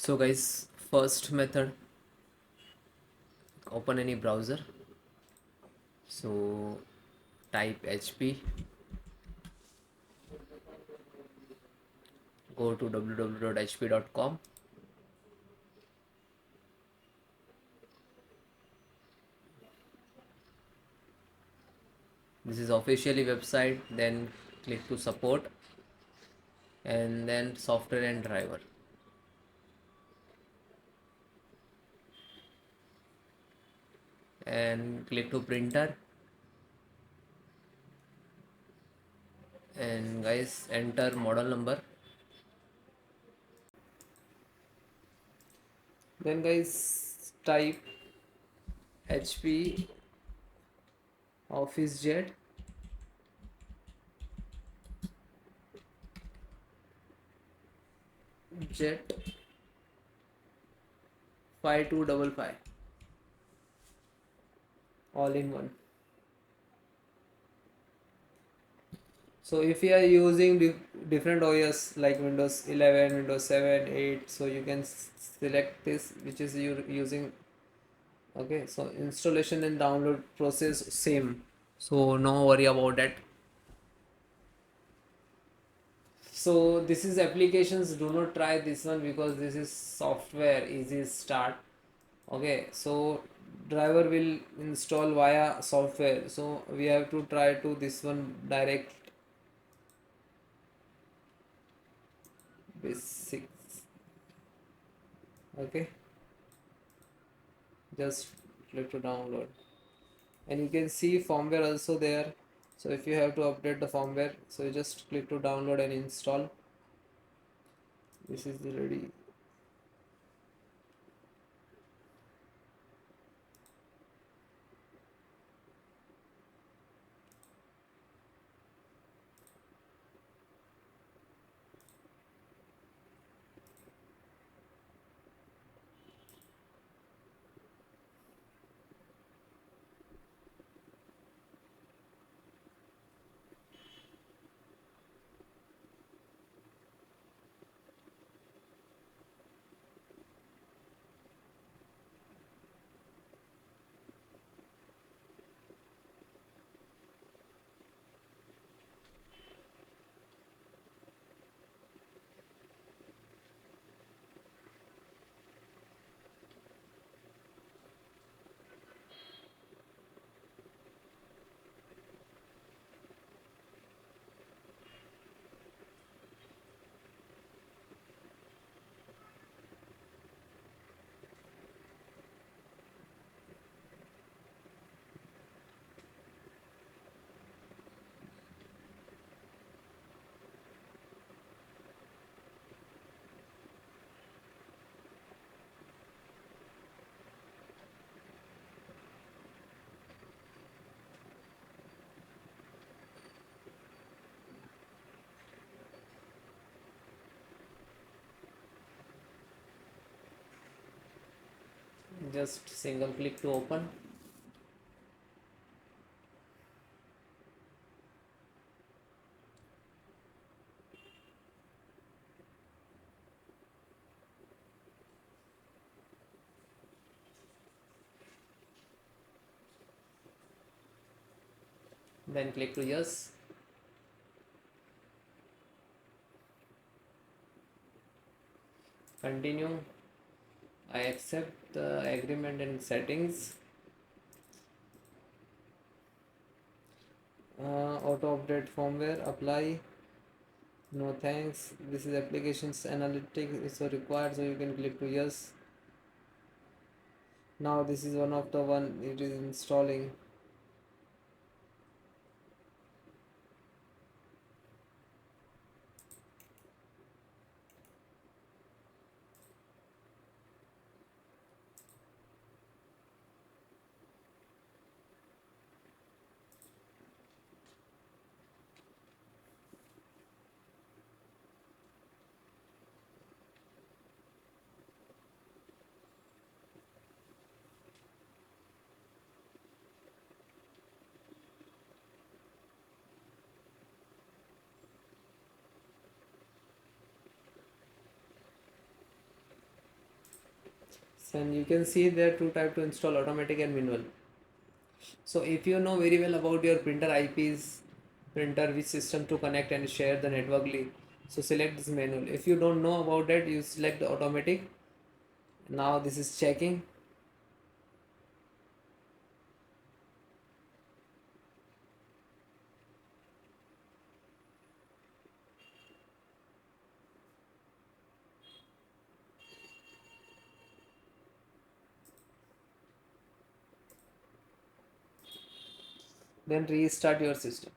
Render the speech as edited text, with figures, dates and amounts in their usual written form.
So guys, first method, open any browser. So type HP, go to www.hp.com. This is officially website. Then click to support and then software and driver. And click to printer, and guys enter model number. Then guys type HP OfficeJet jet 5255 all in one. So if you are using different OS like Windows 11, Windows 7, 8, so you can select this which is you using. Okay, so installation and download process same, so no worry about that. So this is applications, do not try this one because this is software easy start. Okay, so driver will install via software, so we have to try to this one direct basics. Okay, just click to download and you can see firmware also there. So if you have to update the firmware, so you just click to download and install. This is ready. Just single click to open. Then click to yes. Continue. I accept the agreement and settings. Auto update firmware, apply. No thanks. This is applications analytics is so required, so you can click to yes. Now this is one of the one it is installing. and you can see there two type to install, automatic and manual. So if you know very well about your printer IPs, printer which system to connect and share the networkly, so select this manual. If you don't know about that, you select the automatic. Now this is checking. Then restart your system.